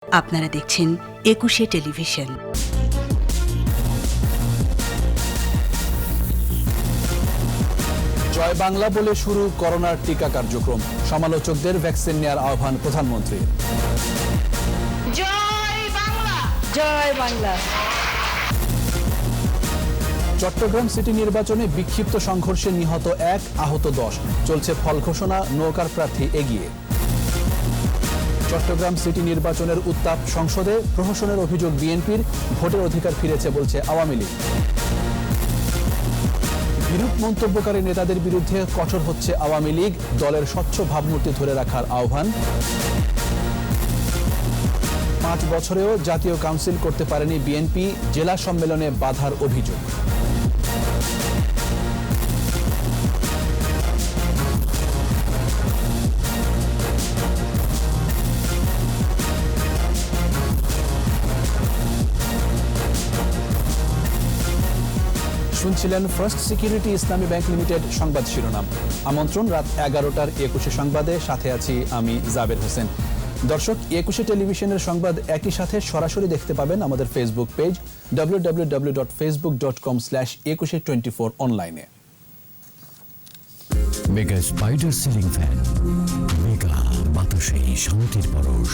আপনারা দেখছেন একুশে টেলিভিশন। জয় বাংলা বলে শুরু করোনার টিকা কার্যক্রম, সমালোচকদের ভ্যাকসিন নেওয়ার আহ্বান প্রধানমন্ত্রীর। জয় বাংলা, জয় বাংলা। চট্টগ্রাম সিটি নির্বাচনে বিক্ষিপ্ত সংঘর্ষে নিহত 1, আহত 10। চলছে ফল ঘোষণা, নৌকার প্রার্থী এগিয়ে। চট্টগ্রাম সিটি নির্বাচনের উত্তাপ সংসদে, প্রহসনের অভিযোগ বিএনপির, ভোটের অধিকার ফিরেছে বলছে আওয়ামী লীগ। বিরূপ মন্তব্যকারী নেতাদের বিরুদ্ধে কঠোর হচ্ছে আওয়ামী লীগ, দলের স্বচ্ছ ভাবমূর্তি ধরে রাখার আহ্বান। 5 বছরেও জাতীয় কাউন্সিল করতে পারেনি বিএনপি, জেলা সম্মেলনে বাধার অভিযোগ। শুনছিলেন ফার্স্ট সিকিউরিটি ইসলামী ব্যাংক লিমিটেড সংবাদ শিরোনাম। আমন্ত্রণ রাত 11টার একুশে সংবাদে, সাথে আছি আমি জাবের হোসেন। দর্শক, একুশে টেলিভিশনের সংবাদ একই সাথে সরাসরি দেখতে পাবেন আমাদের ফেসবুক পেজ www.facebook.com/2124 অনলাইনে। Mega spider ceiling fan, mega বাতাসে শান্তির পরশ।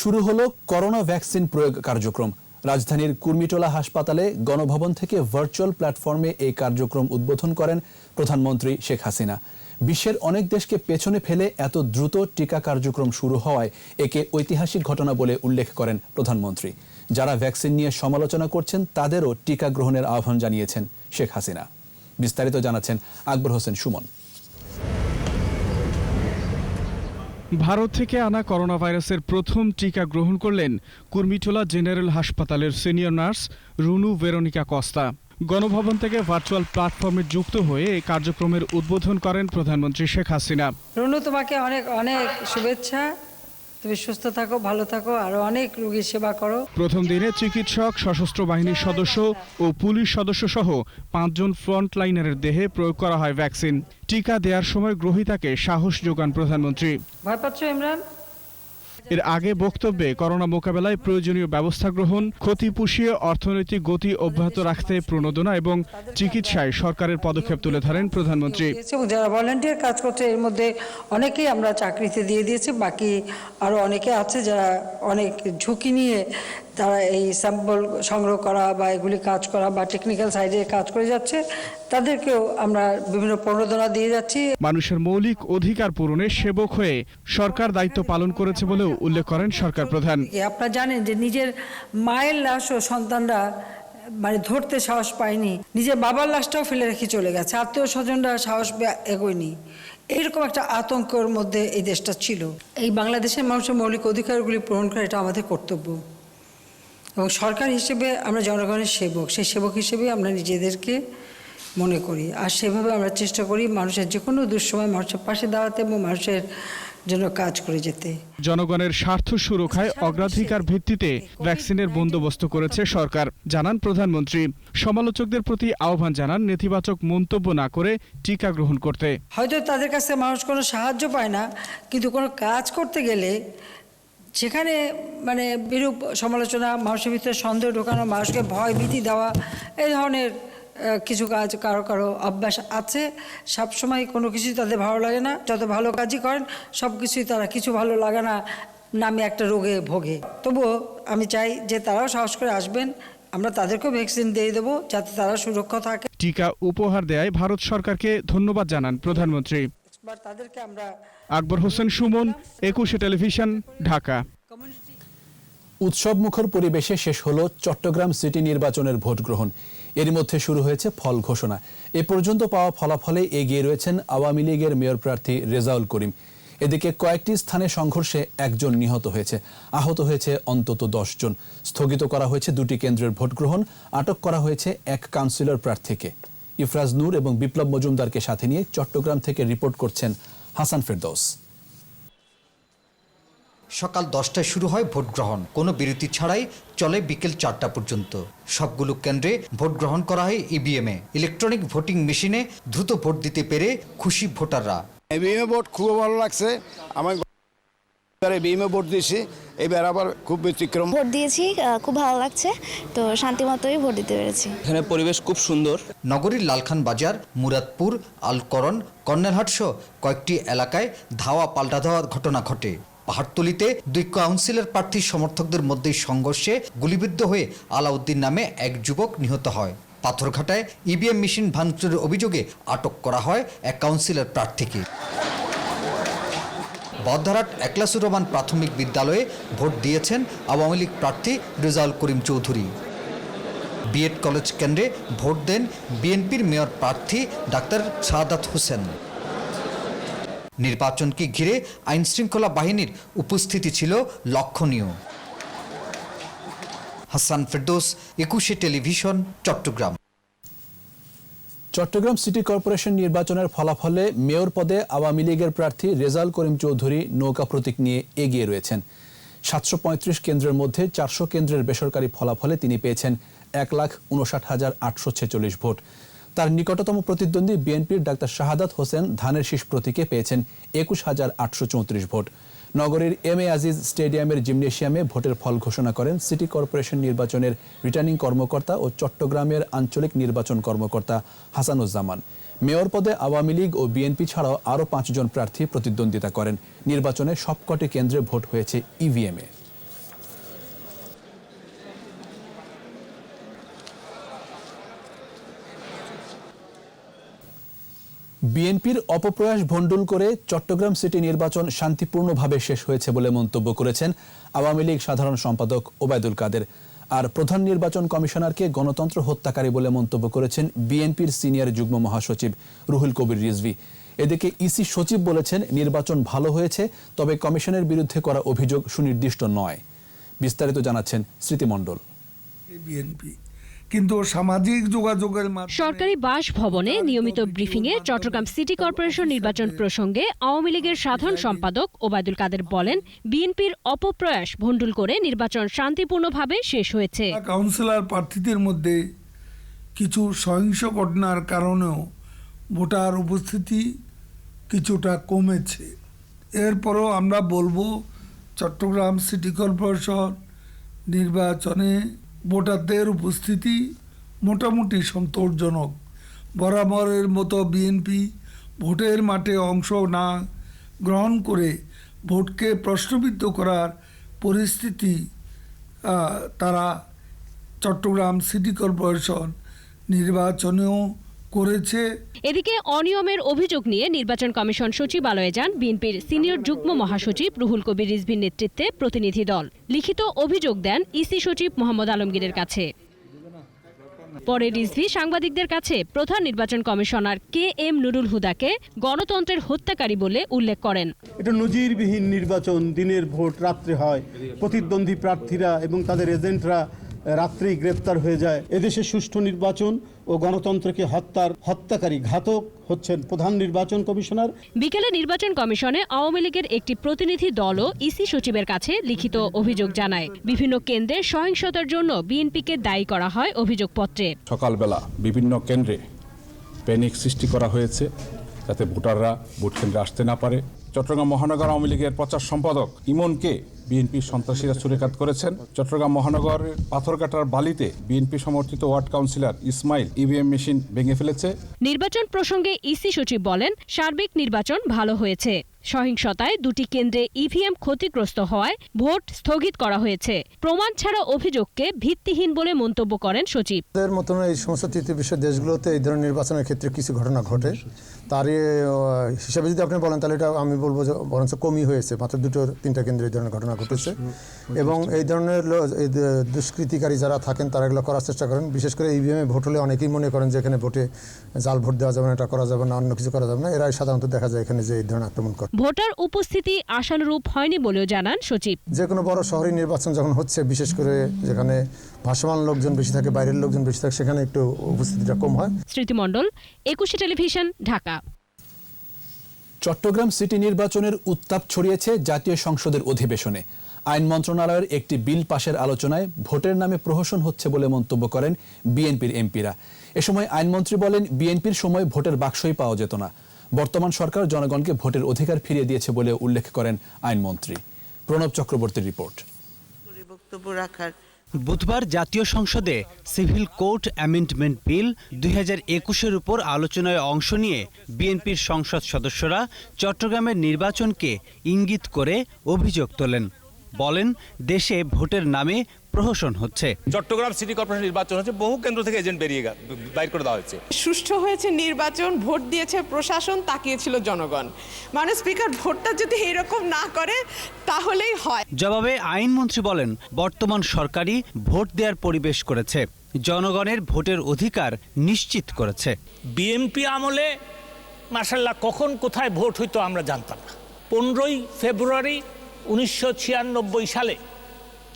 শুরু হলো করোনা ভ্যাকসিন প্রয়োগ কার্যক্রম। রাজধানীর কুর্মিটোলা হাসপাতালে গণভবন থেকে ভার্চুয়াল প্ল্যাটফর্মে এই কার্যক্রম উদ্বোধন করেন প্রধানমন্ত্রী শেখ হাসিনা। বিশ্বের অনেক দেশকে পেছনে ফেলে এত দ্রুত টিকা কার্যক্রম শুরু হওয়ায় একে ঐতিহাসিক ঘটনা বলে উল্লেখ করেন প্রধানমন্ত্রী। যারা ভ্যাকসিন নিয়ে সমালোচনা করছেন তাদেরও টিকা গ্রহণের আহ্বান জানিয়েছেন শেখ হাসিনা। বিস্তারিত জানাচ্ছেন আকবর হোসেন সুমন। ভারত থেকে আনা করোনা ভাইরাসের প্রথম টিকা গ্রহণ করলেন কুর্মিটোলা জেনারেল হাসপাতালের senior nurse Runu Veronica Costa. Ganabhaban থেকে ভার্চুয়াল প্ল্যাটফর্মে যুক্ত হয়ে এই কার্যক্রমের উদ্বোধন করেন প্রধানমন্ত্রী শেখ হাসিনা। রুনু, তোমাকে অনেক অনেক শুভেচ্ছা। তুমি সুস্থ থাকো, ভালো থাকো, আরো অনেক রোগীর সেবা করো। প্রথম দিনে চিকিৎসক, সশস্ত্র বাহিনীর সদস্য ও পুলিশ সদস্য সহ 5 জন ফ্রন্টলাইনারের দেহে প্রয়োগ করা হয় ভ্যাকসিন। টিকা দেওয়ার সময় গ্রহীতাকে সাহস যোগান প্রধানমন্ত্রী। ভয় পাচ্ছ ইমরান? এর আগে বক্তব্যে করোনা মোকাবেলায় প্রয়োজনীয় ব্যবস্থা গ্রহণ, ক্ষতি পুষিয়ে অর্থনৈতিক গতি অব্যাহত রাখতে প্রণোদনা এবং চিকিৎসায় সরকারের পদক্ষেপ তুলে ধরেন প্রধানমন্ত্রী। যারা ভলান্টিয়ার কাজ করছে এর মধ্যে অনেকেই আমরা চাকরিতে দিয়ে দিয়েছি, বাকি আরো অনেকে আছে যারা অনেক ঝুঁকি নিয়ে তারা এই স্যাম্পল সংগ্রহ করা বা এগুলি কাজ করা বা টেকনিক্যাল সাইডে কাজ করে যাচ্ছে, তাদেরকেও আমরা বিভিন্ন প্রণোদনা দিয়ে যাচ্ছি। মানুষের মৌলিক অধিকার পূরণে সেবক হয়ে সরকার দায়িত্ব পালন করেছে বলেও উল্লেখ করেন সরকার প্রধান। আপনারা জানেন যে নিজের মায়ের লাশও সন্তানরা ধরতে সাহস পায়নি, নিজের বাবার লাশটাও ফেলে রেখে চলে গেছে, আত্মীয় স্বজনরা সাহস এগোয়নি। এইরকম একটা আতঙ্কের মধ্যে এই দেশটা ছিল। এই বাংলাদেশের মানুষের মৌলিক অধিকারগুলি পূরণ করা এটা আমাদের কর্তব্য, এবং সরকার হিসেবে আমরা জনগণের সেবক, সেই সেবক হিসেবে আমরা নিজেদেরকে মনে করি, আর সেভাবে আমরা চেষ্টা করি মানুষের যে কোনো দুঃসময় মানুষের পাশে দাঁড়াতে এবং মানুষের জন্য কাজ করে যেতে। জনগণের স্বার্থ সুরক্ষায় অগ্রাধিকার ভিত্তিতে ভ্যাকসিনের বন্দোবস্ত করেছে সরকার, জানান প্রধানমন্ত্রী। সমালোচকদের প্রতি আহ্বান জানান নেতিবাচক মন্তব্য না করে টিকা গ্রহণ করতে। হয়তো তাদের কাছে মানুষ কোনো সাহায্য পায় না, কিন্তু কোনো কাজ করতে গেলে সেখানে বিরূপ সমালোচনা, মানুষের ভিতরে সন্দেহ ঢোকানো, মানুষকে ভয় ভীতি দেওয়া, এই ধরনের কিছু কাজ কারো কারো অভ্যাস আছে। সবসময় কোনো কিছুই তাদের ভালো লাগে না, যত ভালো কাজই করেন সব কিছুই তারা কিছু ভালো লাগে না নামে একটা রোগে ভোগে। তবুও আমি চাই যে তারাও সাহস করে আসবেন, আমরা তাদেরকেও ভ্যাকসিন দিয়ে দেবো যাতে তারা সুরক্ষা থাকে। টিকা উপহার দেয় ভারত সরকারকে ধন্যবাদ জানান প্রধানমন্ত্রী। তাদেরকে আমরা আকবর হোসেন সুমন, একুশে টেলিভিশন, ঢাকা। উৎসব মুখর পরিবেশে শেষ হলো চট্টগ্রাম সিটি নির্বাচনের ভোট গ্রহণ। এরই মধ্যে শুরু হয়েছে ফল ঘোষণা। এ পর্যন্ত পাওয়া ফলাফলে এগিয়ে রয়েছেন আওয়ামী লীগের মেয়র প্রার্থী রেজাউল করিম। এদিকে কয়েকটি স্থানে সংঘর্ষে 1 জন নিহত হয়েছে, আহত হয়েছে অন্তত 10 জন। স্থগিত করা হয়েছে 2টি কেন্দ্রের ভোট গ্রহণ, আটক করা হয়েছে 1 কাউন্সিলর প্রার্থীকে। ইফরাজ নূর এবং বিপ্লব মজুমদারকে সাথে নিয়ে চট্টগ্রাম থেকে রিপোর্ট করছেন হাসান ফেরদৌস। সকাল 10টায় শুরু হয় ভোট গ্রহণ, কোনো বিরতি ছাড়াই চলে বিকেল 4টা পর্যন্ত। সবগুলো কেন্দ্রে ভোট গ্রহণ করা হয় ইভিএমে, ইলেকট্রনিক ভোটিং মেশিনে। দ্রুত ভোট দিতে পেরে খুশি ভোটাররা। ইভিএমে ভোট খুব ভালো লাগছে আমার। এবারে বিএমএ ভোট দিয়েছি, এবার আবার খুব ব্যতিক্রম। ভোট দিয়েছি, খুব ভালো লাগছে, তো শান্তিমতোই ভোট দিতে পেরেছি। এখানে পরিবেশ খুব সুন্দর। নগরীর লালখান বাজার, মুরাদপুর, আলকরণ, কর্নেলহাট সহ কয়েকটি এলাকায় ধাওয়া পাল্টা দেওয়ার ঘটনা ঘটে। পাহাড়তলীতে 2 কাউন্সিলর প্রার্থীর সমর্থকদের মধ্যে সংঘর্ষে গুলিবিদ্ধ হয়ে আলাউদ্দিন নামে এক যুবক নিহত হয়। পাথরঘাটায় ইভিএম মেশিন ভাঙচুরের অভিযোগে আটক করা হয় এক কাউন্সিলর প্রার্থীকে। বহদ্দারহাট একলাসুর রহমান প্রাথমিক বিদ্যালয়ে ভোট দিয়েছেন আওয়ামী লীগ প্রার্থী রেজাউল করিম চৌধুরী। বিএড কলেজ কেন্দ্রে ভোট দেন বিএনপির মেয়র প্রার্থী ডাক্তার সাদাত হোসেন। নির্বাচনকে ঘিরে আইনশৃঙ্খলা বাহিনীর উপস্থিতি ছিল লক্ষণীয়। Hasan Ferdous, 21 television, Chattogram. Chattogram city corporation নির্বাচনের ফলাফলে মেয়র পদে আওয়ামী লীগের প্রার্থী রেজাউল করিম চৌধুরী নৌকা প্রতীক নিয়ে এগিয়ে রয়েছেন। 735 কেন্দ্রের মধ্যে 400 কেন্দ্রের বেসরকারি ফলাফলে তিনি পেয়েছেন 1,59,846 ভোট। তার নিকটতম প্রতিদ্বন্দ্বী বিএনপির ডাক্তার শাহাদাত হোসেন ধানের শীষ প্রতীকে পেয়েছেন 21,834 ভোট। নগরীর এম.এ. আজিজ স্টেডিয়ামের জিমনেশিয়ামে ভোটের ফল ঘোষণা করেন সিটি কর্পোরেশন নির্বাচনের রিটার্নিং কর্মকর্তা ও চট্টগ্রামের আঞ্চলিক নির্বাচন কর্মকর্তা হাসানুজ্জামান। মেয়র পদে আওয়ামী লীগ ও বিএনপি ছাড়াও আরও 5 জন প্রার্থী প্রতিদ্বন্দ্বিতা করেন। নির্বাচনে সবকটি কেন্দ্রে ভোট হয়েছে ইভিএমে। বিএনপির অপপ্রয়াস ভণ্ডুল করে চট্টগ্রাম সিটি নির্বাচন শান্তিপূর্ণভাবে শেষ হয়েছে বলে মন্তব্য করেছেন আওয়ামী লীগ সাধারণ সম্পাদক ওবায়দুল কাদের। আর প্রধান নির্বাচন কমিশনারকে গণতন্ত্র হত্যাকারী বলে মন্তব্য করেছেন বিএনপির সিনিয়র যুগ্ম মহাসচিব রুহুল কবির রিজভী। এদিকে ইসি সচিব বলেছেন নির্বাচন ভালো হয়েছে, তবে কমিশনের বিরুদ্ধে করা অভিযোগ সুনির্দিষ্ট নয়। বিস্তারিত জানাচ্ছেন স্মৃতি মণ্ডল। বিএনপি কিন্তু সামাজিক যোগাযোগের সরকারি বাসভবনে নিয়মিত ব্রিফিংয়ে চট্টগ্রাম সিটি কর্পোরেশন নির্বাচন প্রসঙ্গে আওয়ামী লীগের সাধারণ সম্পাদক ওবায়দুল কাদের বলেন, বিএনপির অপপ্রয়াস ভণ্ডুল করে নির্বাচন শান্তিপূর্ণভাবে শেষ হয়েছে। কাউন্সিলর প্রার্থীদের মধ্যে কিছু সহিংস ঘটনার কারণেও ভোটার উপস্থিতি কিছুটা কমেছে। এরপরও আমরা বলবো চট্টগ্রাম সিটি কর্পোরেশন নির্বাচনে ভোটারদের উপস্থিতি মোটামুটি সন্তোষজনক। বরাবরের মতো বিএনপি ভোটের মাঠে অংশ না গ্রহণ করে ভোটকে প্রশ্নবিদ্ধ করার পরিস্থিতি তারা চট্টগ্রাম সিটি কর্পোরেশন নির্বাচনেও করেছে। এদিকে অনিয়মের অভিযোগ নিয়ে নির্বাচন কমিশন সচিবালয়ে যান বিএনপির সিনিয়র যুগ্ম মহাসচিব রুহুল কবির রিজভীর নেতৃত্বে প্রতিনিধি দল। লিখিত অভিযোগ দেন ইসি সচিব মোহাম্মদ আলমগীরের কাছে। পরে রিজভী সাংবাদিকদের কাছে প্রধান নির্বাচন কমিশনার KM নুরুল হুদাকে গণতন্ত্রের হত্যাকারী বলে উল্লেখ করেন। এটা নজিরবিহীন নির্বাচন, দিনের ভোট রাত্রে হয়, প্রতিদ্বন্দ্বী প্রার্থীরা এবং তাদের এজেন্টরা রাত্রেই গ্রেপ্তার হয়ে যায়। এদেশে সুষ্ঠু নির্বাচন ও গণতন্ত্রকে হত্যাকারী ঘাতক হচ্ছেন প্রধান নির্বাচন কমিশনার। বিকেলে নির্বাচন কমিশনে আওয়ামী লীগের একটি প্রতিনিধি দলও ইসি সচিবের কাছে লিখিত অভিযোগ জানায়। বিভিন্ন কেন্দ্রে সহিংসতার জন্য বিএনপিকে দায়ী করা হয় অভিযোগপত্রে। সকালবেলা বিভিন্ন কেন্দ্রে প্যানিক সৃষ্টি করা হয়েছে যাতে ভোটাররা ভোট কেন্দ্রে আসতে না পারে। চট্টগ্রাম মহানগর আওয়ামী লীগের প্রচার সম্পাদক ইমনকে বিএনপির সন্ত্রাসীরা ছুরিকাঘাত করেছেন। চট্টগ্রাম মহানগরের পাথরঘাটার বালিতে বিএনপি সমর্থিত ward councillor Ismail EVM machine ভেঙে ফেলেছে। নির্বাচন প্রসঙ্গে ইসি সচিব বলেন, সার্বিক নির্বাচন ভালো হয়েছে। সহিংসতায় 2টি কেন্দ্রে ইভিএম ক্ষতিগ্রস্ত হওয়ায় ভোট স্থগিত করা হয়েছে। প্রমাণ ছাড়া অভিযোগকে ভিত্তিহীন বলে মন্তব্য করেন সচিব। এর মতন এই সমস্ত তৃতীয় বিশ্ব দেশগুলোতে এই ধরনের নির্বাচনের ক্ষেত্রে কিছু ঘটনা ঘটে, তার হিসাবে যদি আপনি বলেন তাহলে এটা আমি বলবো যে বরঞ্চ কমই হয়েছে। মাত্র 2-3টা কেন্দ্রে এই ধরনের ঘটনা ঘটেছে এবং এই ধরনের দুষ্কৃতিকারী যারা থাকেন তারা এগুলো করার চেষ্টা করেন। বিশেষ করে ইভিএমে ভোট হলে অনেকেই মনে করেন যে এখানে ভোটে জাল ভোট দেওয়া যাবে না, এটা করা যাবে না, অন্য কিছু করা যাবে না। এরাই সাধারণত দেখা যায় এখানে যে এই ধরনের আক্রমণ করে। ভোটার উপস্থিতি আশানুরূপ হয়নি বলেও জানান সচিব। যে কোনো বড় শহরে নির্বাচন যখন হচ্ছে, বিশেষ করে যেখানে ভাসমান লোকজন বেশি থাকে, বাইরের লোকজন বেশি থাকে, সেখানে একটু উপস্থিতিটা কম হয়। স্মৃতি মণ্ডল, 21 টেলিভিশন, ঢাকা। চট্টগ্রাম সিটি নির্বাচনের উত্তাপ ছড়িয়েছে জাতীয় সংসদের অধিবেশনে। আইন মন্ত্রণালয়ের একটি বিল পাশের আলোচনায় ভোটের নামে প্রহসন হচ্ছে বলে মন্তব্য করেন বিএনপির এমপিরা। এ সময় আইনমন্ত্রী বলেন, বিএনপির সময় ভোটের বাক্সই পাওয়া যেত না। বর্তমান সরকার জনগণকে ভোটের অধিকার ফিরিয়ে দিয়েছে বলে উল্লেখ করেন আইনমন্ত্রী। প্রণব চক্রবর্তীর রিপোর্ট। বক্তব্য রাখার বুধবার জাতীয় সংসদে সিভিল কোড অ্যামেন্ডমেন্ট বিল 2021-এর উপর আলোচনায় অংশ নিয়ে বিএনপির সংসদ সদস্যরা চট্টগ্রামের নির্বাচনকে ইঙ্গিত করে অভিযোগ তোলেন। বলেন, দেশে ভোটের নামে প্রহসন হচ্ছে। চট্টগ্রাম সিটি কর্পোরেশন নির্বাচন হচ্ছে, বহু কেন্দ্র থেকে এজেন্ট বাইর করে দেওয়া হয়েছে। সুষ্ঠু হয়েছে নির্বাচন, ভোট দিয়েছে প্রশাসন, তাকিয়েছিল জনগণ। মানে স্পিকার ভোটটা যদি এরকম না করে তাহলেই হয়। জবাবে আইনমন্ত্রী বলেন, বর্তমান সরকারই ভোট দেওয়ার পরিবেশ করেছে, জনগণের ভোটের অধিকার নিশ্চিত করেছে। বিএনপি আমলে মাশাআল্লাহ কখন কোথায় ভোট হইতো আমরা জানতাম না। 15ই ফেব্রুয়ারি 1996 সালে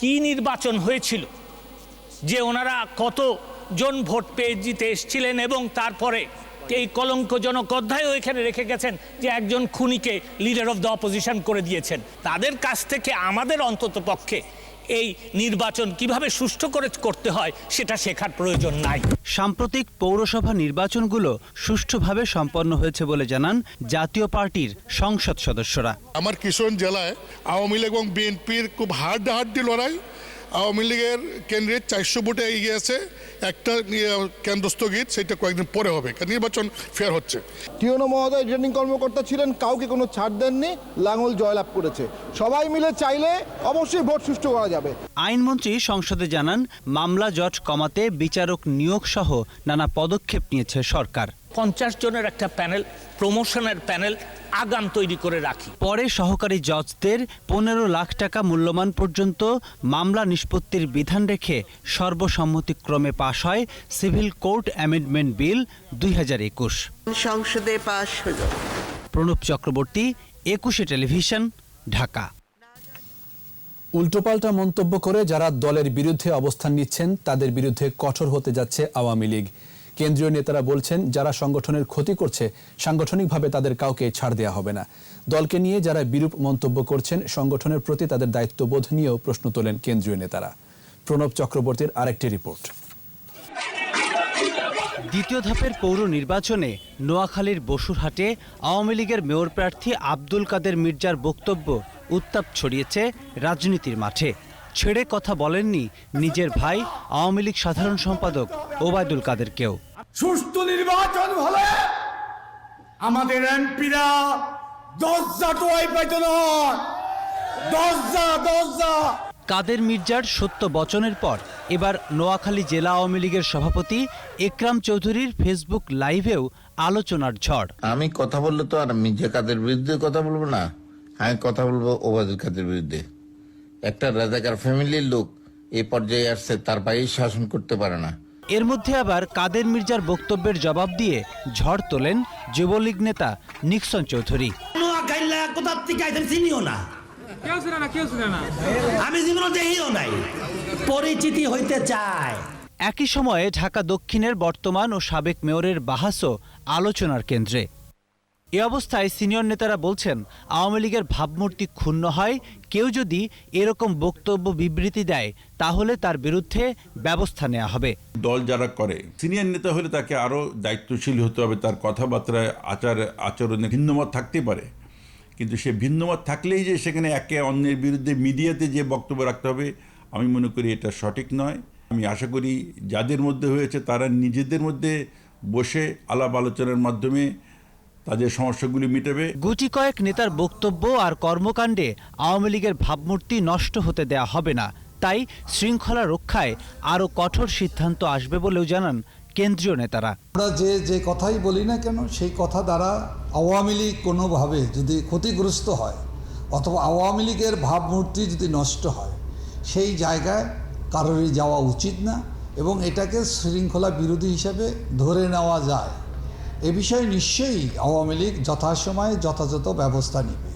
কি নির্বাচন হয়েছিল যে ওনারা কতজন ভোট পেয়ে জিতে এসেছিলেন, এবং তারপরে এই কলঙ্কজনক অধ্যায়ও এখানে রেখে গেছেন যে একজন খুনিকে লিডার অফ দ্য অপোজিশন করে দিয়েছেন। তাদের কাছ থেকে আমাদের অন্তত পক্ষে এই নির্বাচন কিভাবে সুষ্ঠু করে করতে হয় সেটা শেখার প্রয়োজন নাই। সাম্প্রতিক পৌরসভা নির্বাচনগুলো সুষ্ঠুভাবে সম্পন্ন হয়েছে বলে জানান জাতীয় পার্টির সংসদ সদস্যরা। আমার কিশোর জেলায় আওয়ামী লীগ এবং বিএনপির খুব হাড্ডাহাড্ডি লড়াই। আওয়ামী লীগের কেন্দ্রে 400 ভোটে এগিয়ে আছে, একটা কেন্দ্র স্থগিত, সেটা কয়েকদিন পরে হবে, নির্বাচন ফেয়ার হচ্ছে। টিওনো মহোদয় রিটার্নিং কর্মকর্তা ছিলেন, কাউকে কোনো ছাড় দেননি, লাঙ্গল জয়লাভ করেছে। সবাই মিলে চাইলে অবশ্যই ভোট সুষ্ঠু করা যাবে। আইনমন্ত্রী সংসদে জানান, মামলা জট কমাতে বিচারক নিয়োগ সহ নানা পদক্ষেপ নিয়েছে সরকার। 50 জনের একটা প্যানেল, প্রমোশনের প্যানেল আগাম তৈরি করে রাখি। পরে সহকারী জজদের 15 লাখ টাকা মূল্যমান পর্যন্ত মামলা নিষ্পত্তির বিধান রেখে সর্বসম্মতিক্রমে পাশ হয় সিভিল কোড অ্যামেন্ডমেন্ট বিল 2021। সংসদে পাশ হলো। প্রণব চক্রবর্তী, 21 টেলিভিশন, ঢাকা। উল্টোপাল্টা মন্তব্য করে যারা দলের বিরুদ্ধে অবস্থান নিচ্ছেন তাদের বিরুদ্ধে কঠোর হতে যাচ্ছে আওয়ামী লীগ। কেন্দ্রীয় নেতারা বলছেন, যারা সংগঠনের ক্ষতি করছে সাংগঠনিকভাবে তাদের কাউকে ছাড় দেওয়া হবে না। দলকে নিয়ে যারা বিরূপ মন্তব্য করছেন, সংগঠনের প্রতি তাদের দায়িত্ববোধ নিয়েও প্রশ্ন তোলেন কেন্দ্রীয় নেতারা। প্রণব চক্রবর্তীর আরেকটি রিপোর্ট। দ্বিতীয় ধাপের পৌর নির্বাচনে নোয়াখালীর বসুরহাটে আওয়ামী লীগের মেয়র প্রার্থী আব্দুল কাদের মির্জার বক্তব্য উত্তাপ ছড়িয়েছে রাজনীতির মাঠে। ছেড়ে কথা বলেননি নিজের ভাই আওয়ামী লীগ সাধারণ সম্পাদক ওবায়দুল কাদেরকেও। সুষ্ঠু নির্বাচন হলে আমাদের এমপিরা 10 টোয়াই পাইত না, 10 কাদের মির্জার সত্য বচনের পর এবার নোয়াখালী জেলা আওয়ামী লীগের সভাপতি একরাম চৌধুরীর ফেসবুক লাইভেও আলোচনার ঝড়। আমি কথা বললে তো আর মির্জা কাদের বিরুদ্ধে কথা বলবো না, আমি কথা বলবো ওবায়দুল কাদের বিরুদ্ধে। একটা রাজাকার ফ্যামিলির লোক এই পর্যায়ে আসছে, তার বাইরে শাসন করতে পারে না। এর মধ্যে আবার কাদের মির্জার বক্তব্যের জবাব দিয়ে ঝড় তোলেন যুবলীগ নেতা নিক্সন চৌধুরী। আমি জীবনে দেখিও নাই, পরিচিতি হইতে চায়। একই সময়ে ঢাকা দক্ষিণের বর্তমান ও সাবেক মেয়রের বাহাসও আলোচনার কেন্দ্রে। এ অবস্থায় সিনিয়র নেতারা বলছেন, আওয়ামী লীগের ভাবমূর্তি ক্ষুণ্ণ হয়, কেউ যদি এরকম বক্তব্য বিবৃতি দেয় তাহলে তার বিরুদ্ধে ব্যবস্থা নেওয়া হবে। দল যারা করে, সিনিয়র নেতা হলে তাকে আরও দায়িত্বশীল হতে হবে। তার কথাবার্তায় আচরণে ভিন্নমত থাকতে পারে, কিন্তু সে ভিন্নমত থাকলেই যে সেখানে একে অন্যের বিরুদ্ধে মিডিয়াতে যে বক্তব্য রাখতে হবে, আমি মনে করি এটা সঠিক নয়। আমি আশা করি যাদের মধ্যে হয়েছে তারা নিজেদের মধ্যে বসে আলাপ আলোচনার মাধ্যমে তাদের সমস্যাগুলি মিটাবে। গুটি কয়েক নেতার বক্তব্য আর কর্মকাণ্ডে আওয়ামী লীগের ভাবমূর্তি নষ্ট হতে দেয়া হবে না। তাই শৃঙ্খলা রক্ষায় আরও কঠোর সিদ্ধান্ত আসবে বলেও জানান কেন্দ্রীয় নেতারা। আমরা যে কথাই বলি না কেন, সেই কথা দ্বারা আওয়ামী লীগ কোনোভাবে যদি ক্ষতিগ্রস্ত হয় অথবা আওয়ামী লীগের ভাবমূর্তি যদি নষ্ট হয়, সেই জায়গায় কারোরই যাওয়া উচিত না এবং এটাকে শৃঙ্খলা বিরোধী হিসেবে ধরে নেওয়া যায়। এ বিষয়ে নিশ্চয়ই আওয়ামী লীগ যথাসময়ে যথাযথ ব্যবস্থা নেবে।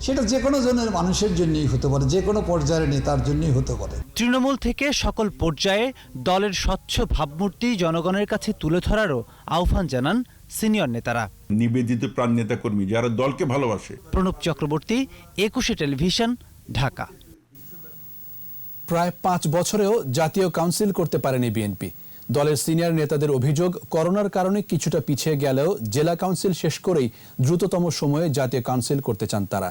সেটা যে কোনো জনের মানুষের জন্যই হতে পারে, যে কোনো পর্যায়ের নেতার জন্যই হতে পারে। তৃণমূল থেকে সকল পর্যায়ে দলের স্বচ্ছ ভাবমূর্তি জনগণের কাছে তুলে ধরারও আহ্বান জানান সিনিয়র নেতারা। নিবেদিত প্রাণ নেতা কর্মী যারা দলকে ভালোবাসে। প্রণব চক্রবর্তী, 21 টেলিভিশন, ঢাকা। প্রায় 5 বছরেও জাতীয় কাউন্সিল করতে পারেনি বিএনপি। দলের সিনিয়র নেতাদের অভিযোগ, করোনার কারণে কিছুটা পিছিয়ে গেলেও জেলা কাউন্সিল শেষ করেই দ্রুততম সময়ে জাতীয় কাউন্সিল করতে চান তারা।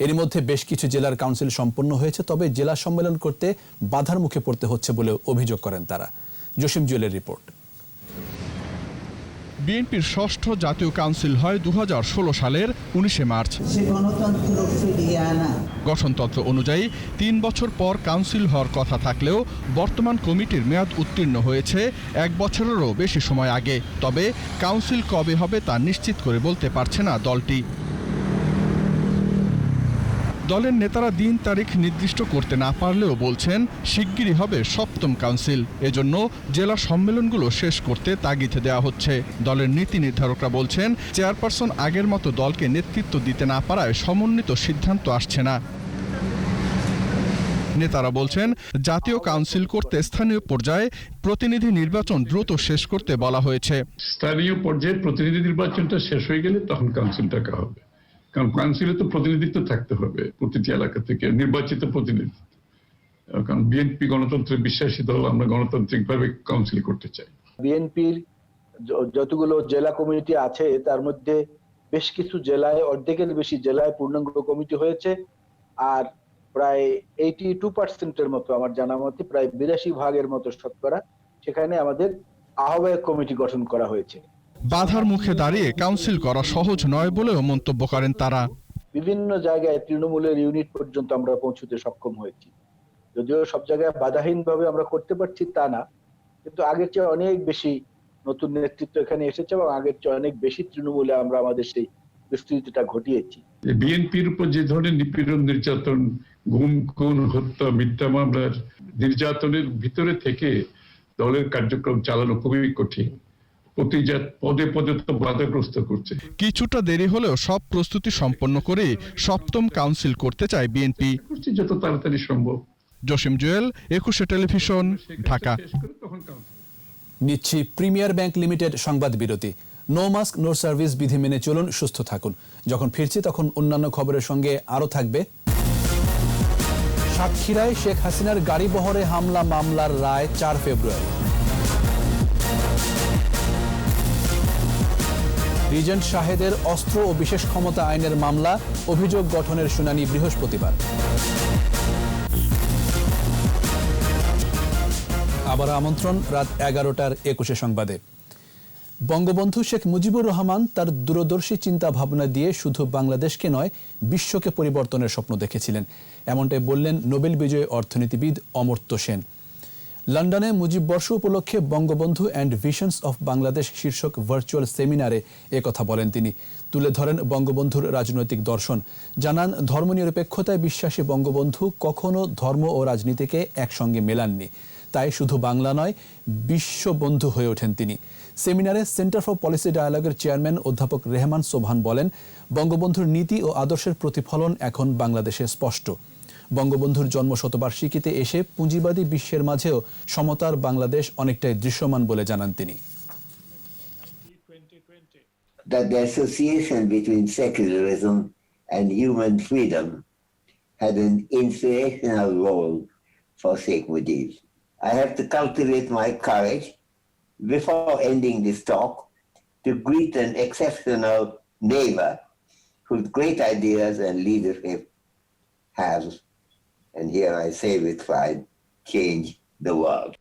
এর মধ্যে বেশ কিছু জেলার কাউন্সিল সম্পন্ন হয়েছে, তবে জেলা সম্মেলন করতে বাধার মুখে পড়তে হচ্ছে বলে অভিযোগ করেন তারা। জসিম জুয়েলের রিপোর্ট। বিএনপির ষষ্ঠ জাতীয় কাউন্সিল হয় 2016 সালের 19 মার্চ। গঠনতন্ত্র অনুযায়ী 3 বছর পর কাউন্সিল হওয়ার কথা থাকলেও বর্তমান কমিটির মেয়াদ উত্তীর্ণ হয়েছে 1 বছরেরও বেশি সময় আগে। তবে কাউন্সিল কবে হবে তা নিশ্চিত করে বলতে পারছে না দলটি। দলের নেতারা দিন তারিখ নির্দিষ্ট করতে না পারলেও বলছেন শিগগিরই হবে 7ম কাউন্সিল। এজন্য জেলা সম্মেলনগুলো শেষ করতে তাগিদ দেওয়া হচ্ছে। দলের নীতি নির্ধারকরা বলছেন চেয়ারপারসন আগের মতো দলকে নেতৃত্ব দিতে না পারায় সমন্বিত সিদ্ধান্ত আসছে না। নেতারা বলছেন জাতীয় কাউন্সিল করতে স্থানীয় পর্যায়ে প্রতিনিধি নির্বাচন দ্রুত শেষ করতে বলা হয়েছে। স্থানীয় পর্যায়ে প্রতিনিধি নির্বাচনটা শেষ হয়ে গেলে তখন কাউন্সিল ডাকা হবে, কারণ কাউন্সিলে তো প্রতিনিধিত্ব থাকতে হবে প্রতিটি এলাকা থেকে নির্বাচিত প্রতিনিধিত্ব। কারণ বিএনপি গণতন্ত্রে বিশ্বাসী দল, আমরা গণতান্ত্রিকভাবে কাউন্সিল করতে চাই। বিএনপির যতগুলো জেলা কমিটি আছে তার মধ্যে বেশ কিছু জেলায়, অর্ধেকের বেশি জেলায় পূর্ণাঙ্গ কমিটি হয়েছে, আর প্রায় 82% মতো, আমার জানা মতে প্রায় 82% মতো শতকরা সেখানে আমাদের আহ্বায়ক কমিটি গঠন করা হয়েছে। বাধার মুখে দাঁড়িয়ে কাউন্সিল করা সহজ নয় বলেও মন্তব্য করেন তারা। বিভিন্ন জায়গায় তৃণমূলের ইউনিট পর্যন্ত আমরা পৌঁছতে সক্ষম হয়েছি, যদিও সব জায়গায় বাধাহীনভাবে আমরা করতে পারছি তা না, কিন্তু আগের চেয়ে অনেক বেশি নতুন নেতৃত্ব এখানে এসেছে এবং আগের চেয়ে অনেক বেশি তৃণমূলে আমরা আমাদের সেই বিস্তৃতিটা ঘটিয়েছি। বিএনপির উপর যে ধরনের নিপীড়ন, নির্যাতন, গুম খুন, হত্যা, মিথ্যা মামলার নির্যাতনের ভিতরে থেকে দলের কার্যক্রম চালানো খুবই কঠিন। পদে পদে তো বাধাগ্রস্ত করছে। কিছুটা দেরি হলেও সব প্রস্তুতি সম্পন্ন করে 7ম কাউন্সিল করতে চায় বিএনপি। যত তাড়াতাড়ি সম্ভব। জসিম জুয়েল, 21 টেলিভিশন, ঢাকা। নিচ্ছি প্রিমিয়ার ব্যাংক লিমিটেড সংবাদ বিরতি। নো মাস্ক নো সার্ভিস বিধি মেনে চলুন, সুস্থ থাকুন। যখন ফিরছি তখন অন্যান্য খবরের সঙ্গে আরও থাকবে সাতক্ষীরায় শেখ হাসিনার গাড়ি বহরে হামলা মামলার রায় 4 ফেব্রুয়ারি। রিজেন্ট শাহেদের অস্ত্র ও বিশেষ ক্ষমতা আইনের মামলা, অভিযোগ গঠনের শুনানি বৃহস্পতিবার। আবার আমন্ত্রণ রাত 11টার 21 সংবাদে। বঙ্গবন্ধু শেখ মুজিবুর রহমান তার দূরদর্শী চিন্তা ভাবনা দিয়ে শুধু বাংলাদেশকে নয় বিশ্বকে পরিবর্তনের স্বপ্ন দেখেছিলেন, এমনটাই বললেন নোবেল বিজয়ী অর্থনীতিবিদ অমর্ত্য সেন। লন্ডনে মুজিব বর্ষ উপলক্ষে Bangabandhu and visions of Bangladesh শীর্ষক ভার্চুয়াল সেমিনারে একথা বলেন তিনি। তুলে ধরেন বঙ্গবন্ধুর রাজনৈতিক দর্শন, জানান ধর্মনিরপেক্ষতায় বিশ্বাসী বঙ্গবন্ধু কখনো ধর্ম ও রাজনীতিকে একসঙ্গে মেলাননি, তাই শুধু বাংলা নয় বিশ্ববন্ধু হয়ে ওঠেন তিনি। সেমিনারে সেন্টার ফর পলিসি ডায়ালগের চেয়ারম্যান অধ্যাপক রেহমান সোবহান বলেন, বঙ্গবন্ধুর নীতি ও আদর্শের প্রতিফলন এখন বাংলাদেশে স্পষ্ট। বঙ্গবন্ধুর জন্মশতবার্ষিকীতে এসে পুঁজিবাদী বিশ্বের মাঝেও সমতার বাংলাদেশ অনেকটাই দৃশ্যমান বলে জানান তিনি। That the association between secularism and human freedom had an inspirational role for Sheikh Mujib. I have to cultivate my courage before ending this talk to greet an exceptional neighbor whose great ideas and leadership have, and here I say with pride, changed the world.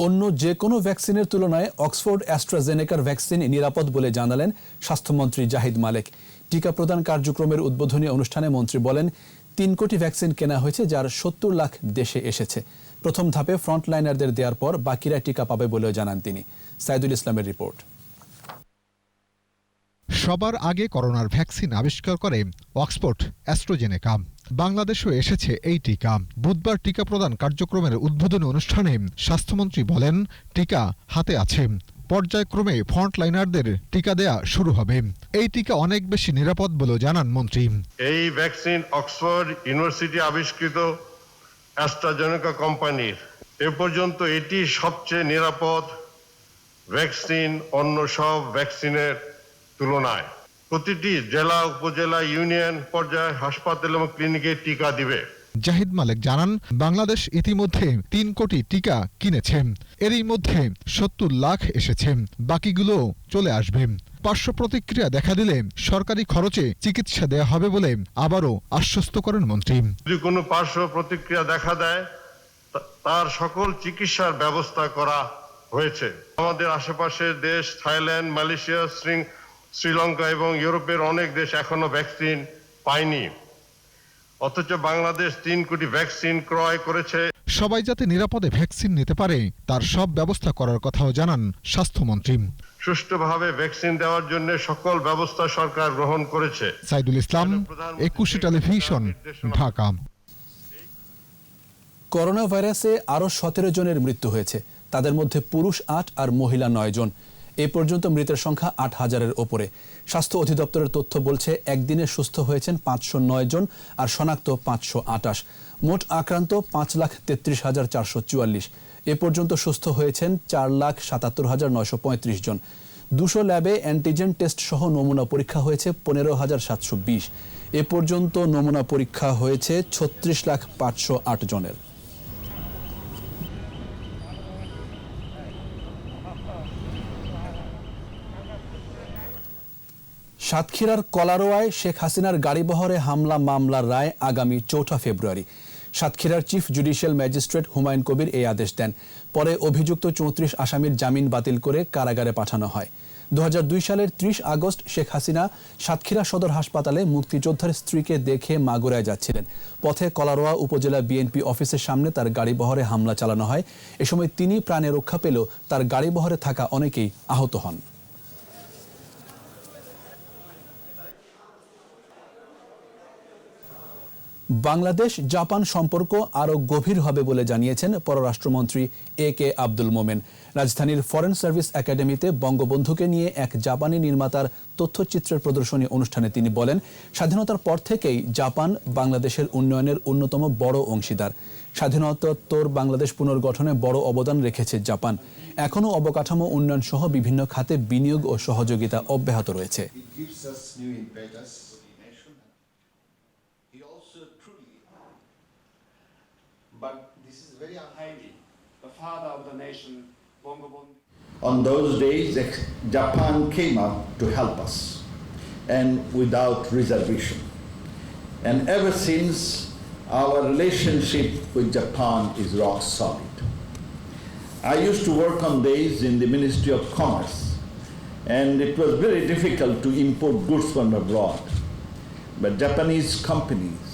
অন্য যে কোনো ভ্যাকসিনের তুলনায় Oxford অ্যাস্ট্রাজেনেকার vaccine নিরাপদ বলে জানালেন স্বাস্থ্যমন্ত্রী জাহিদ মালেক। টিকা প্রদান কার্যক্রমের উদ্বোধনী অনুষ্ঠানে মন্ত্রী বলেন, 3 কোটি ভ্যাকসিন কেনা হয়েছে, যার 70 লাখ দেশে এসেছে। প্রথম ধাপে ফ্রন্টলাইনারদের দেওয়ার পর বাকিরা টিকা পাবে বলেও জানান তিনি। সাইদুল ইসলামের রিপোর্ট। সবার আগে করোনার ভ্যাকসিন আবিষ্কার করে অক্সফোর্ড অ্যাস্ট্রাজেনেকা। বাংলাদেশও এসেছে এই টিকা। বুধবার টিকা প্রদান কার্যক্রমের উদ্বোধনী অনুষ্ঠানে স্বাস্থ্যমন্ত্রী বলেন, টিকা হাতে আছে, পর্যায়ক্রমে ফ্রন্টলাইনারদের টিকা দেয়া শুরু হবে। এই টিকা অনেক বেশি নিরাপদ বলেও জানান মন্ত্রী। এই ভ্যাকসিন অক্সফোর্ড ইউনিভার্সিটি আবিষ্কৃত অ্যাস্ট্রাজেনেকা কোম্পানির। এ পর্যন্ত এটি সবচেয়ে নিরাপদ ভ্যাকসিন অন্য সব ভ্যাকসিনের তুলনায়। প্রতিটি জেলা, উপজেলা, ইউনিয়ন পর্যায়ে হাসপাতাল এবং ক্লিনিকে টিকা দিবে। জাহিদ মালেক জানান, বাংলাদেশ ইতিমধ্যে 3 কোটি টিকা কিনেছে। এরই মধ্যে 70 লাখ এসেছে, বাকিগুলো চলে আসবে। পার্শ্ব প্রতিক্রিয়া দেখা দিলে সরকারি খরচে চিকিৎসা দেয়া হবে বলে আবারও আশ্বস্ত করেন মন্ত্রী। যদি কোনো পার্শ্ব প্রতিক্রিয়া দেখা দেয় তার সকল চিকিৎসার ব্যবস্থা করা হয়েছে। আমাদের আশেপাশের দেশ থাইল্যান্ড, মালয়েশিয়া, শ্রীলঙ্কা এবং ইউরোপের অনেক দেশ এখনো ভ্যাকসিন পায়নি, অথচ বাংলাদেশ 3 কোটি ভ্যাকসিন ক্রয় করেছে। সবাই যাতে নিরাপদে ভ্যাকসিন নিতে পারে তার সব ব্যবস্থা করার কথাও জানান স্বাস্থ্যমন্ত্রী। সুষ্ঠুভাবে ভ্যাকসিন দেওয়ার জন্য সকল ব্যবস্থা সরকার গ্রহণ করেছে। সাইদুল ইসলাম, 21 টেলিভিশন, ঢাকা। করোনা ভাইরাসে আরও 17 জনের মৃত্যু হয়েছে। তাদের মধ্যে পুরুষ 8 আর মহিলা 9 জন। এ পর্যন্ত মৃতের সংখ্যা 8000-এর ওপরে। স্বাস্থ্য অধিদপ্তরের তথ্য বলছে একদিনে সুস্থ হয়েছেন 509 জন আর শনাক্ত 528। মোট আক্রান্ত 5,33,444। এ পর্যন্ত সুস্থ হয়েছেন 4,77,935 জন। 200 ল্যাবে অ্যান্টিজেন টেস্ট সহ নমুনা পরীক্ষা হয়েছে 15,720। এ পর্যন্ত নমুনা পরীক্ষা হয়েছে 36,508 জনের। সাতক্ষীরার কলারোয়ায় শেখ হাসিনার গাড়িবহরে হামলা মামলার রায় আগামী 4 ফেব্রুয়ারি। সাতক্ষীরার chief judicial magistrate Humayun Kabir এই আদেশ দেন। পরে অভিযুক্ত 34 আসামির জামিন বাতিল করে কারাগারে পাঠানো হয়। 2002 সালের 30 আগস্ট শেখ হাসিনা সাতক্ষীরা সদর হাসপাতালে মুক্তিযোদ্ধার স্ত্রীকে দেখে মাগুরায় যাচ্ছিলেন। পথে কলারোয়া উপজেলা বিএনপি অফিসের সামনে তার গাড়িবহরে হামলা চালানো হয়। এ সময় তিনি প্রাণে রক্ষা পেলেও তার গাড়িবহরে থাকা অনেকেই আহত হন। বাংলাদেশ জাপান সম্পর্ক আরও গভীর হবে বলে জানিয়েছেন পররাষ্ট্রমন্ত্রী AK আব্দুল মোমেন। রাজধানীর ফরেন সার্ভিস একাডেমিতে বঙ্গবন্ধুকে নিয়ে এক জাপানি নির্মাতার তথ্যচিত্রের প্রদর্শনী অনুষ্ঠানে তিনি বলেন, স্বাধীনতার পর থেকেই জাপান বাংলাদেশের উন্নয়নের অন্যতম বড় অংশীদার। স্বাধীনতোত্তর বাংলাদেশ পুনর্গঠনে বড় অবদান রেখেছে জাপান। এখনও অবকাঠামো উন্নয়ন সহ বিভিন্ন খাতে বিনিয়োগ ও সহযোগিতা অব্যাহত রয়েছে। But this is very unhappy. The father of the nation, Bangabandhu. On those days, Japan came up to help us, and without reservation. And ever since, our relationship with Japan is rock solid. I used to work on days in the Ministry of Commerce, and it was very difficult to import goods from abroad. But Japanese companies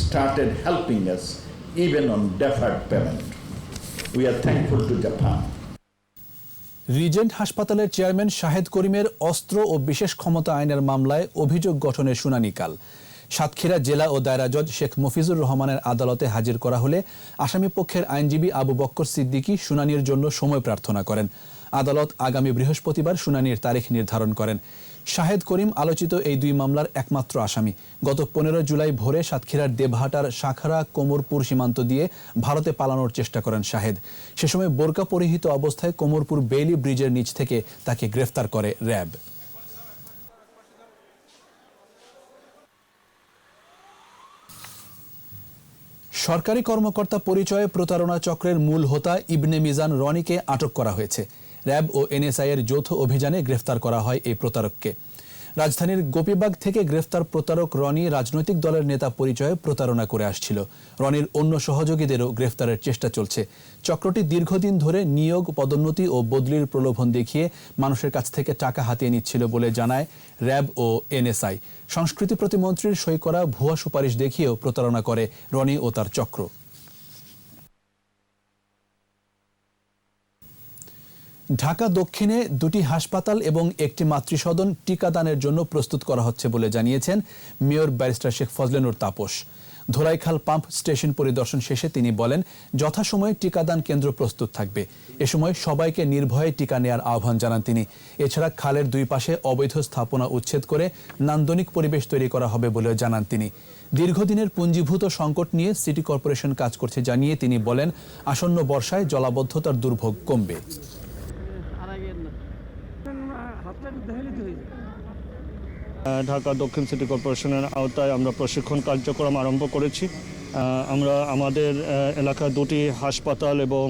started helping us even on deferred payment. We are thankful to Japan. Regent হাসপাতালের chairman Shahed করিমের অস্ত্র ও বিশেষ ক্ষমতা আইনের মামলায় অভিযোগ গঠনের শুনানি কাল। সাতক্ষীরা জেলা ও দায়রা জজ শেখ মফিজুর রহমানের আদালতে হাজির করা হলে আসামি পক্ষের আইনজীবী আবু বক্কর সিদ্দিকী শুনানির জন্য সময় প্রার্থনা করেন। আদালত আগামী বৃহস্পতিবার শুনানির তারিখ নির্ধারণ করেন। শাহেদ করিম আলোচিত এই 2 মামলার একমাত্র আসামি। গত 15 জুলাই ভোরে সাতক্ষীরার দেবহাটার শাখারা কোমরপুর সীমান্ত দিয়ে ভারতে পালানোর চেষ্টা করেন শাহেদ। সে সময় বোরকা পরিহিত অবস্থায় কোমরপুর বেইলি ব্রিজের নিচ থেকে তাকে গ্রেফতার করে র্যাব। সরকারি কর্মকর্তা পরিচয়ে প্রতারণা চক্রের মূল হোতা ইবনে মিজান রনিকে আটক করা হয়েছে। র্যাব ও NSI এর যৌথ অভিযানে গ্রেফতার করা হয় এই প্রতারককে। রাজধানীর গোপীবাগ থেকে গ্রেফতার প্রতারক রনি রাজনৈতিক দলের নেতা পরিচয়ে প্রতারণা করে আসছিল। রনির অন্য সহযোগীদেরও গ্রেফতারের চেষ্টা চলছে। চক্রটি দীর্ঘদিন ধরে নিয়োগ, পদোন্নতি ও বদলির প্রলোভন দেখিয়ে মানুষের কাছ থেকে টাকা হাতিয়ে নিচ্ছিল বলে জানায় র্যাব ও NSI। সংস্কৃতি প্রতিমন্ত্রীর সই করা ভুয়া সুপারিশ দেখিয়েও প্রতারণা করে রনি ও তার চক্র। ঢাকা দক্ষিণে 2টি হাসপাতাল এবং একটি মাতৃসদন টিকাদানের জন্য প্রস্তুত করা হচ্ছে বলে জানিয়েছেন mayor barrister Sheikh Fazle Noor Taposh. Dholaikhal pump station পরিদর্শন শেষে তিনি বলেন, যথাসময়ে টিকাদান কেন্দ্র প্রস্তুত থাকবে। এ সময় সবাইকে নির্ভয়ে টিকা নেয়ার আহ্বান জানান তিনি। এছাড়া খালের 2 পাশে অবৈধ স্থাপনা উচ্ছেদ করে নান্দনিক পরিবেশ তৈরি করা হবে বলে জানান তিনি। দীর্ঘদিনের পুঞ্জীভূত সংকট নিয়ে সিটি কর্পোরেশন কাজ করছে জানিয়ে তিনি বলেন, আসন্ন বর্ষায় জলাবদ্ধতার দুর্ভোগ কমবে। ঢাকা দক্ষিণ সিটি কর্পোরেশনের আওতায় আমরা প্রশিক্ষণ কার্যক্রম আরম্ভ করেছি। আমরা আমাদের এলাকার 2টি হাসপাতাল এবং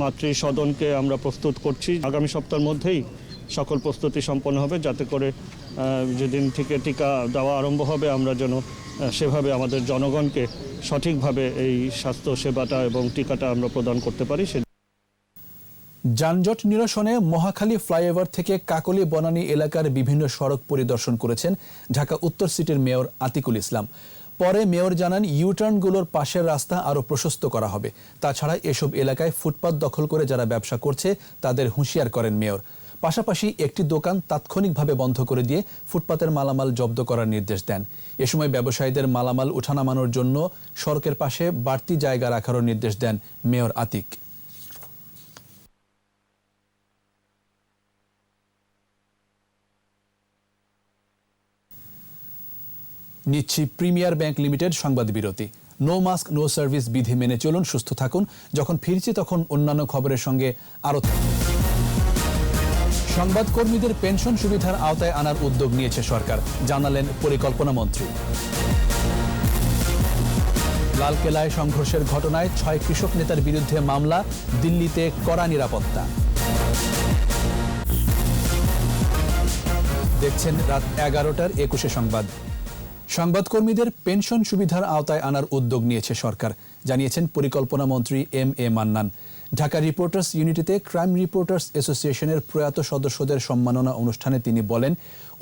মাতৃসদনকে আমরা প্রস্তুত করছি। আগামী সপ্তাহের মধ্যেই সকল প্রস্তুতি সম্পন্ন হবে, যাতে করে যেদিন থেকে টিকা দেওয়া আরম্ভ হবে আমরা যেন সেভাবে আমাদের জনগণকে সঠিকভাবে এই স্বাস্থ্য সেবাটা এবং টিকাটা আমরা প্রদান করতে পারি। যানজট নিরসনে মহাখালী ফ্লাইওভার থেকে কাকলী বনানী এলাকার বিভিন্ন সড়ক পরিদর্শন করেছেন ঢাকা উত্তর সিটির মেয়র আতিকুল ইসলাম। পরে মেয়র জানান ইউটার্নগুলোর পাশের রাস্তা আরও প্রশস্ত করা হবে। তাছাড়া এসব এলাকায় ফুটপাত দখল করে যারা ব্যবসা করছে তাদের হুঁশিয়ার করেন মেয়র। পাশাপাশি একটি দোকান তাৎক্ষণিকভাবে বন্ধ করে দিয়ে ফুটপাতের মালামাল জব্দ করার নির্দেশ দেন। এ সময় ব্যবসায়ীদের মালামাল ওঠানামানোর জন্য সড়কের পাশে বাড়তি জায়গা রাখারও নির্দেশ দেন মেয়র আতিক। নিচ্ছি প্রিমিয়ার ব্যাংক লিমিটেড সংবাদ বিরতি। নো মাস্ক নো সার্ভিস বিধি মেনে চলুন, সুস্থ থাকুন। যখন ফিরছি তখন অন্যান্য খবরের সঙ্গে আরও থাকুন। সংবাদকর্মীদের পেনশন সুবিধার আওতায় আনার উদ্যোগ নিয়েছে সরকার, জানালেন পরিকল্পনা মন্ত্রী। লালকেল্লায় সংঘর্ষের ঘটনায় 6 কৃষক নেতার বিরুদ্ধে মামলা, দিল্লিতে কড়া নিরাপত্তা। দেখছেন রাত 11টার 21 সংবাদ। সংবাদকর্মীদের পেনশন সুবিধার আওতায় আনার উদ্যোগ নিয়েছে সরকার, জানিয়েছেন পরিকল্পনা মন্ত্রী এম.এ. মান্নান। ঢাকা রিপোর্টার্স ইউনিটিতে ক্রাইম রিপোর্টার্স অ্যাসোসিয়েশনের প্রয়াত সদস্যদের সম্মাননা অনুষ্ঠানে তিনি বলেন,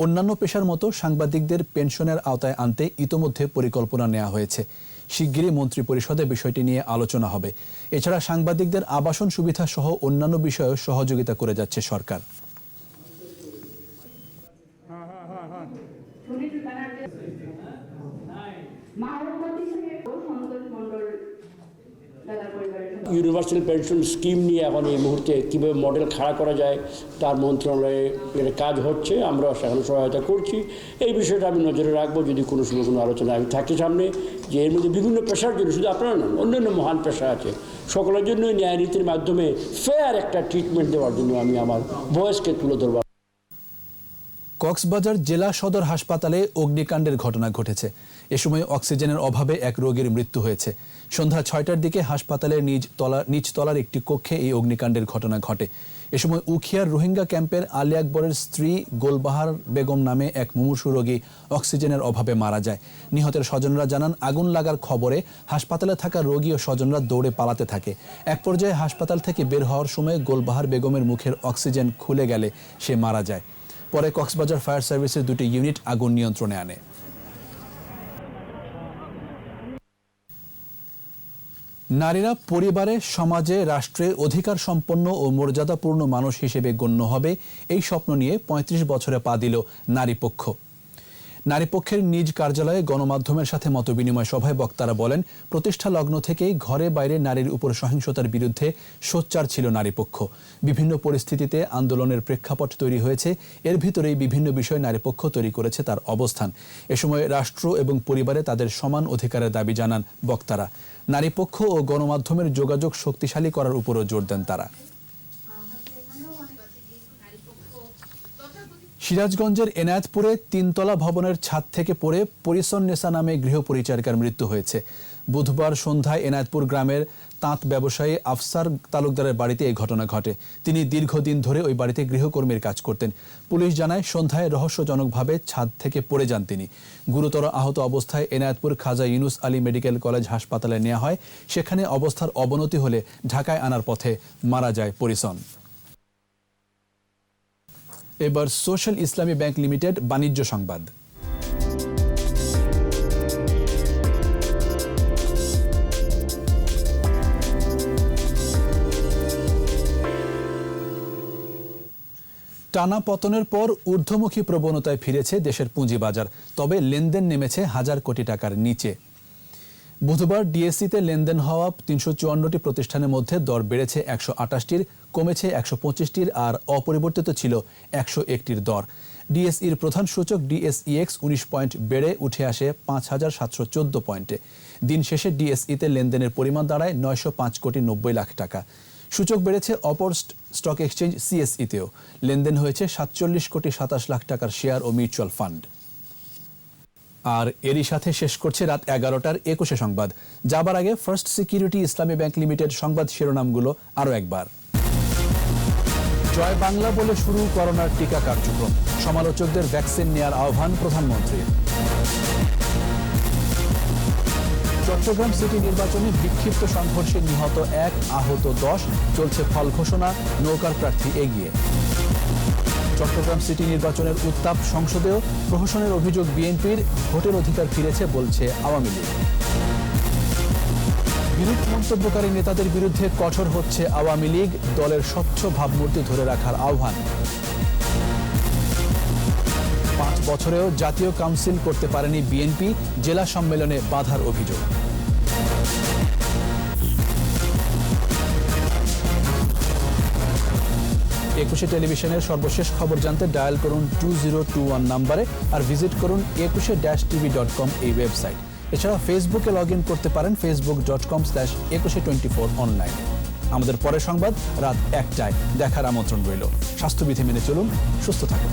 অন্যান্য পেশার মতো সাংবাদিকদের পেনশনের আওতায় আনতে ইতোমধ্যে পরিকল্পনা নেওয়া হয়েছে। শিগগিরই মন্ত্রী পরিষদে বিষয়টি নিয়ে আলোচনা হবে। এছাড়া সাংবাদিকদের আবাসন সুবিধা সহ অন্যান্য বিষয়েও সহযোগিতা করে যাচ্ছে সরকার। ইউনিভার্সাল পেনশন স্কিম নিয়ে এখন এই মুহূর্তে কীভাবে মডেল খাড়া করা যায় তার মন্ত্রণালয়ে কাজ হচ্ছে, আমরা সেখানে সহায়তা করছি। এই বিষয়টা আমি নজরে রাখবো, যদি কোনো সময় কোনো আলোচনা আমি থাকি সামনে, যে এর মধ্যে বিভিন্ন পেশার জন্য, শুধু আপনারা নন, অন্যান্য মহান পেশা আছে, সকলের জন্য ন্যায় নীতির মাধ্যমে ফেয়ার একটা ট্রিটমেন্ট দেওয়ার জন্য আমি আমার ভয়েসকে তুলে ধরব। কক্সবাজার জেলা সদর হাসপাতালে অগ্নিকাণ্ডের ঘটনা ঘটেছে। এ সময় অক্সিজেনের অভাবে এক রোগীর মৃত্যু হয়েছে। সন্ধ্যা 6টার দিকে হাসপাতালের নিচতলার একটি কক্ষে এই অগ্নিকাণ্ডের ঘটনা ঘটে। এ সময় উখিয়ার রোহিঙ্গা ক্যাম্পের আলী আকবরের স্ত্রী গোলবাহার বেগম নামে এক মুমূর্ষু রোগী অক্সিজেনের অভাবে মারা যায়। নিহতের স্বজনরা জানান, আগুন লাগার খবরে হাসপাতালে থাকা রোগী ও স্বজনরা দৌড়ে পালাতে থাকে। এক পর্যায়ে হাসপাতাল থেকে বের হওয়ার সময় গোলবাহার বেগমের মুখের অক্সিজেন খুলে গেলে সে মারা যায়। পরে কক্সবাজার ফায়ার সার্ভিসের 2টি ইউনিট আগুন নিয়ন্ত্রণে আনে। নারীরা পরিবারে, সমাজে, রাষ্ট্রে অধিকার সম্পন্ন ও মর্যাদাপূর্ণ মানুষ হিসেবে গণ্য হবে, এই স্বপ্ন নিয়ে 35 বছরে পা দিল নারী পক্ষ। নারী পক্ষের নিজ কার্যালয়ে গণমাধ্যমের সাথে মতবিনিময় সভায় বক্তারা বলেন, প্রতিষ্ঠা লগ্ন থেকেই ঘরে বাইরে নারীর উপর সহিংসতার বিরুদ্ধে সোচ্চার ছিল নারী পক্ষ। বিভিন্ন পরিস্থিতিতে আন্দোলনের প্রেক্ষাপট তৈরি হয়েছে, এর ভিতরেই বিভিন্ন বিষয়ে নারী পক্ষ তৈরি করেছে তার অবস্থান। এ সময় রাষ্ট্র এবং পরিবারে তাদের সমান অধিকারের দাবি জানান বক্তারা। নারী পক্ষ ও গণমাধ্যমের যোগাযোগ শক্তিশালী করার উপরও জোর দেন তারা। সিরাজগঞ্জের এনায়েতপুরে 3তলা ভবনের ছাদ থেকে পড়ে পরিসন্নেসা নামে গৃহপরিচারিকার মৃত্যু হয়েছে। বুধবার সন্ধ্যায় এনায়েতপুর গ্রামের তাঁত ব্যবসায়ী আফসার তালুকদারের বাড়িতে এই ঘটনা ঘটে। তিনি দীর্ঘদিন ধরে ওই বাড়িতে গৃহকর্মীর কাজ করতেন। পুলিশ জানায়, সন্ধ্যায় রহস্যজনকভাবে ছাদ থেকে পড়ে যান তিনি। গুরুতর আহত অবস্থায় এনায়েতপুর খাজা ইউনুস আলী মেডিকেল কলেজ হাসপাতালে নেওয়া হয়। সেখানে অবস্থার অবনতি হলে ঢাকায় আনার পথে মারা যায় পরিসন। এবার সোশ্যাল ইসলামী ব্যাংক লিমিটেড বাণিজ্য সংবাদ। টানা পতনের পর ঊর্ধ্বমুখী প্রবণতায় ফিরেছে দেশের পুঁজিবাজার, তবে লেনদেন নেমেছে হাজার কোটি টাকার নিচে। বুধবার ডিএসসিতে লেনদেন হওয়া 354টি প্রতিষ্ঠানের মধ্যে দর বেড়েছে 128টির, কমেছে 125টির, আর অপরিবর্তিত ছিল 101টির দর। ডিএসইর প্রধান সূচক ডিএসইএক্স 19 পয়েন্ট বেড়ে উঠে আসে 5714 পয়েন্টে। দিন শেষে ডিএসইতে লেনদেনের পরিমাণ দাঁড়ায় 905 কোটি 90 লাখ টাকা। সূচক বেড়েছে অপর স্টক এক্সচেঞ্জ সিএসইতেও। লেনদেন হয়েছে 47 কোটি 27 লাখ টাকার শেয়ার ও মিউচুয়াল ফান্ড। আর এরই সাথে শেষ করছে রাত 11টার 21 সংবাদ। যাবার আগে ফার্স্ট সিকিউরিটি ইসলামী ব্যাংক লিমিটেড সংবাদ শিরোনামগুলো আরও একবার। জয় বাংলা বলে শুরু করোনার টিকা কার্যক্রম, সমালোচকদের ভ্যাকসিন নেয়ার আহ্বান প্রধানমন্ত্রীর। চট্টগ্রাম সিটি নির্বাচনে বিক্ষিপ্ত সংঘর্ষে নিহত 1, আহত 10, চলছে ফল ঘোষণা, নৌকার প্রার্থী এগিয়ে। চট্টগ্রাম সিটি নির্বাচনের উত্তাপ সংসদেও, প্রহসনের অভিযোগ বিএনপির, ভোটের অধিকার ফিরেছে বলছে আওয়ামী লীগ। বিরূপ মন্তব্যকারী নেতাদের বিরুদ্ধে কঠোর হচ্ছে আওয়ামী লীগ, দলের স্বচ্ছ ভাবমূর্তি ধরে রাখার আহ্বান। 5 বছরেও জাতীয় কাউন্সিল করতে পারেনি বিএনপি, জেলা সম্মেলনে বাধার অভিযোগ। একুশে টেলিভিশনের সর্বশেষ খবর জানতে ডায়াল করুন 2021 নম্বরে আর ভিজিট করুন ekushe-tv.com এই ওয়েবসাইট। এছাড়া ফেসবুকে লগ ইন করতে পারেন facebook.com/ekushe24 অনলাইনে। আমাদের পরের সংবাদ রাত 1টায় দেখার আমন্ত্রণ রইল। স্বাস্থ্যবিধি মেনে চলুন, সুস্থ থাকুন।